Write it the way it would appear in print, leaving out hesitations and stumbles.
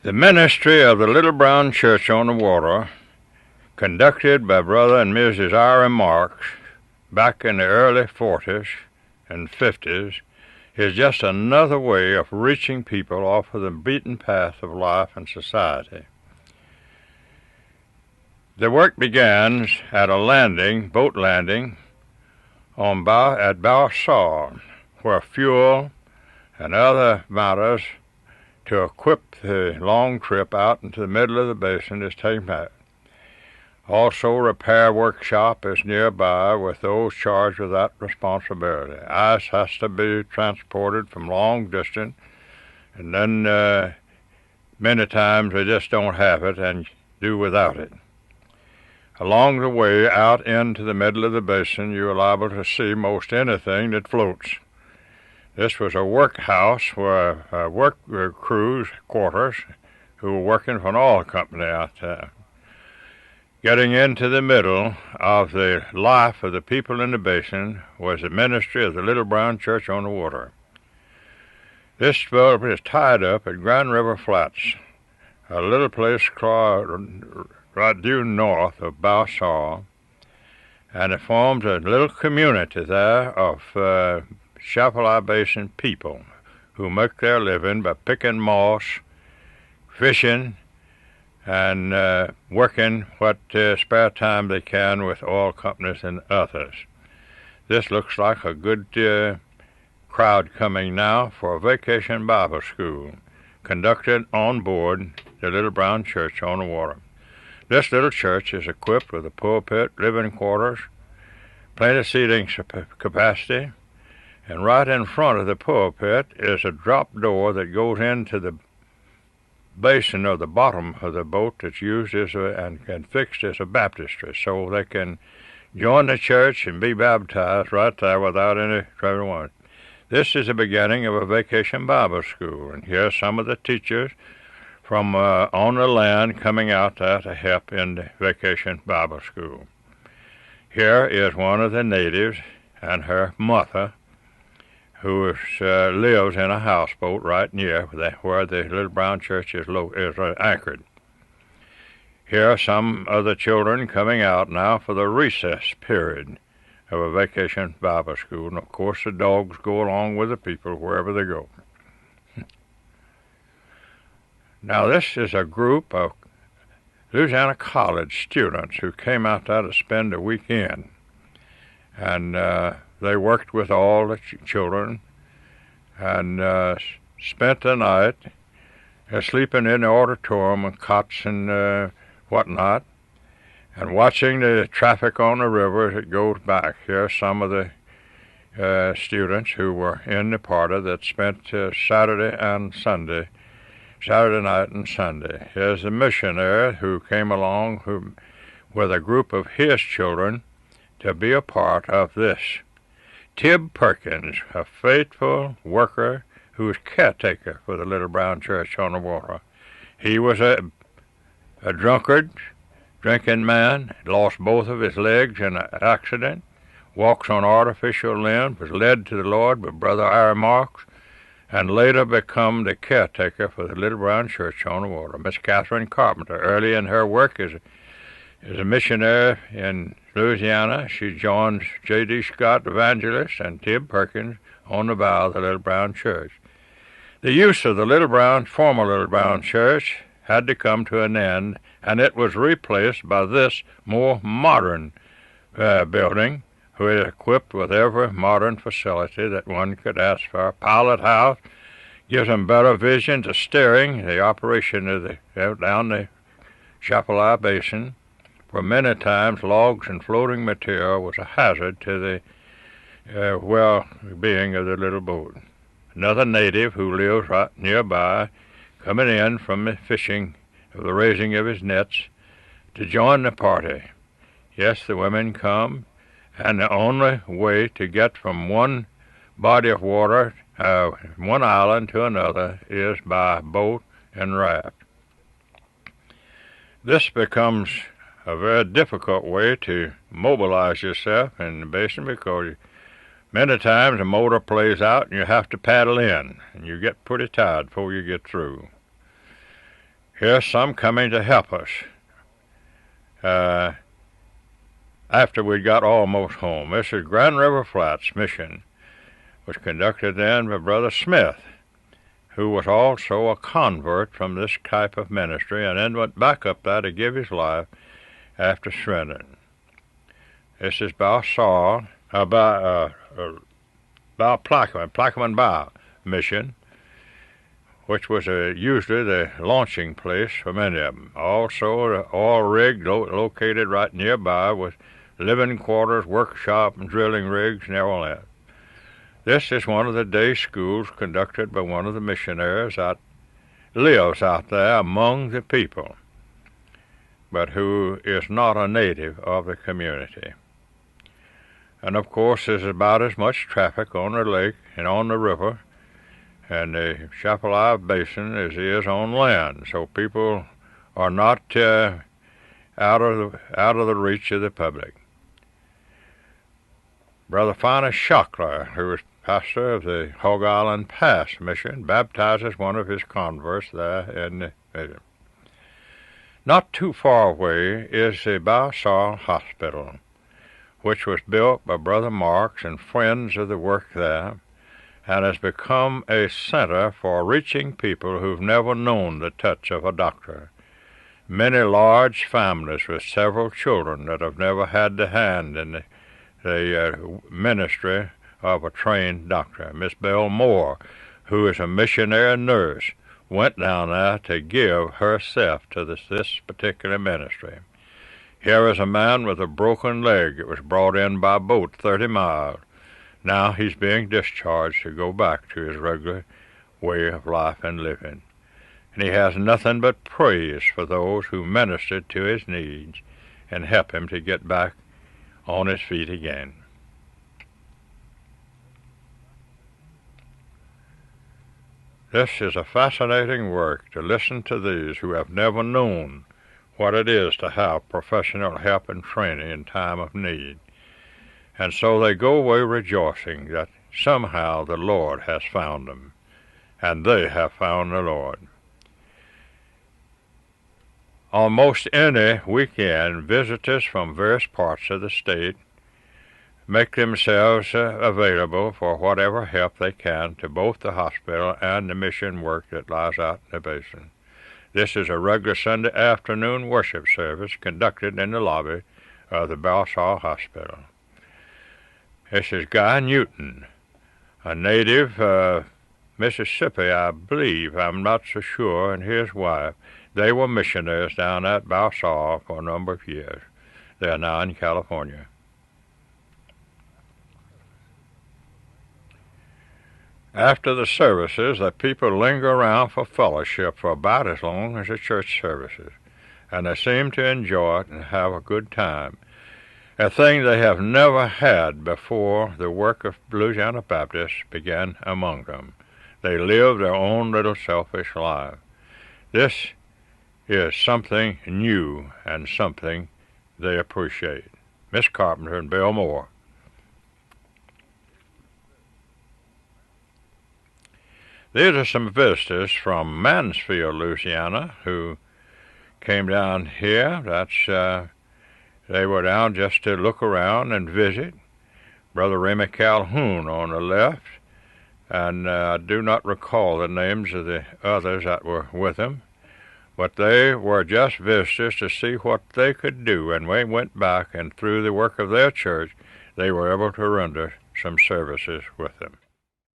The ministry of the Little Brown Church on the Water, conducted by Brother and Mrs. Ira Marks back in the early 40s and 50s, is just another way of reaching people off of the beaten path of life and society. The work begins at a landing, boat landing, at Balsall, where fuel and other matters to equip the long trip out into the middle of the basin is taken back. Also, repair workshop is nearby with those charged with that responsibility. Ice has to be transported from long distance, and then many times they just don't have it and do without it. Along the way out into the middle of the basin, you are liable to see most anything that floats. This was a workhouse where work crews quarters who were working for an oil company out there. Getting into the middle of the life of the people in the basin was the ministry of the Little Brown Church on the Water. This development is tied up at Grand River Flats, a little place right due north of Balsall, and it forms a little community there of Chapel Basin people who make their living by picking moss, fishing, and working what spare time they can with oil companies and others. This looks like a good crowd coming now for a vacation Bible school conducted on board the Little Brown Church on the Water. This little church is equipped with a pulpit, living quarters, plenty of seating capacity, and right in front of the pulpit is a drop door that goes into the basin or the bottom of the boat that's used and fixed as a baptistry, so they can join the church and be baptized right there without any trouble. This is the beginning of a vacation Bible school, and here are some of the teachers from on the land coming out there to help in the vacation Bible school. Here is one of the natives and her mother, who lives in a houseboat right near where the Little Brown Church is anchored. Here are some of the children coming out now for the recess period of a vacation Bible school, and of course the dogs go along with the people wherever they go. Now this is a group of Louisiana College students who came out there to spend a weekend, and they worked with all the children and spent the night sleeping in the auditorium with cots and whatnot, and watching the traffic on the river as it goes back. Here are some of the students who were in the party that spent Saturday night and Sunday. Here's a missionary who came along with a group of his children to be a part of this. Tib Perkins, a faithful worker who was caretaker for the Little Brown Church on the Water. He was a drunkard, drinking man, lost both of his legs in an accident, walks on artificial limbs, was led to the Lord by Brother Ira Marks, and later become the caretaker for the Little Brown Church on the Water. Miss Catherine Carpenter, early in her work as a missionary in Louisiana, she joins J.D. Scott, evangelist, and Tib Perkins on the bow of the Little Brown Church. The use of the former Little Brown Church had to come to an end, and it was replaced by this more modern building, which is equipped with every modern facility that one could ask for. A pilot house gives them better vision to steering the operation of down the Chapel Basin, where many times logs and floating material was a hazard to the well-being of the little boat. Another native who lives right nearby, coming in from the fishing, of the raising of his nets, to join the party. Yes, the women come, and the only way to get from one body of water, one island to another, is by boat and raft. This becomes a very difficult way to mobilize yourself in the basin, because many times the motor plays out and you have to paddle in, and you get pretty tired before you get through. Here's some coming to help us. After we got almost home. This is Grand River Flats Mission, was conducted then by Brother Smith, who was also a convert from this type of ministry, and then went back up there to give his life after surrendering. This is Plaquemine Bow Mission, which was usually the launching place for many of them. Also, the oil rig located right nearby with living quarters, workshop, and drilling rigs and all that. This is one of the day schools conducted by one of the missionaries that lives out there among the people, but who is not a native of the community. And of course, there's about as much traffic on the lake and on the river and the Chapelizod Basin as there is on land, so people are not out of the reach of the public. Brother Finis Shockler, who was pastor of the Hog Island Pass Mission, baptizes one of his converts there in the mission. Not too far away is the Balsall Hospital, which was built by Brother Marks and friends of the work there, and has become a center for reaching people who've never known the touch of a doctor. Many large families with several children that have never had the hand in the ministry of a trained doctor. Miss Belle Moore, who is a missionary nurse, went down there to give herself to this particular ministry. Here is a man with a broken leg that was brought in by boat 30 miles. Now he's being discharged to go back to his regular way of life and living. And he has nothing but praise for those who ministered to his needs and help him to get back on his feet again. This is a fascinating work, to listen to these who have never known what it is to have professional help and training in time of need. And so they go away rejoicing that somehow the Lord has found them, and they have found the Lord. Almost any weekend, visitors from various parts of the state make themselves available for whatever help they can to both the hospital and the mission work that lies out in the basin. This is a regular Sunday afternoon worship service conducted in the lobby of the Balsall Hospital. This is Guy Newton, a native of Mississippi, I believe, I'm not so sure, and his wife. They were missionaries down at Balsall for a number of years. They are now in California. After the services, the people linger around for fellowship for about as long as the church services, and they seem to enjoy it and have a good time, a thing they have never had before the work of Louisiana Baptists began among them. They live their own little selfish life. This is something new and something they appreciate. Miss Carpenter and Bill Moore. These are some visitors from Mansfield, Louisiana, who came down here. They were down just to look around and visit. Brother Remy Calhoun on the left, and I do not recall the names of the others that were with him, but they were just visitors to see what they could do, and they went back, and through the work of their church, they were able to render some services with them.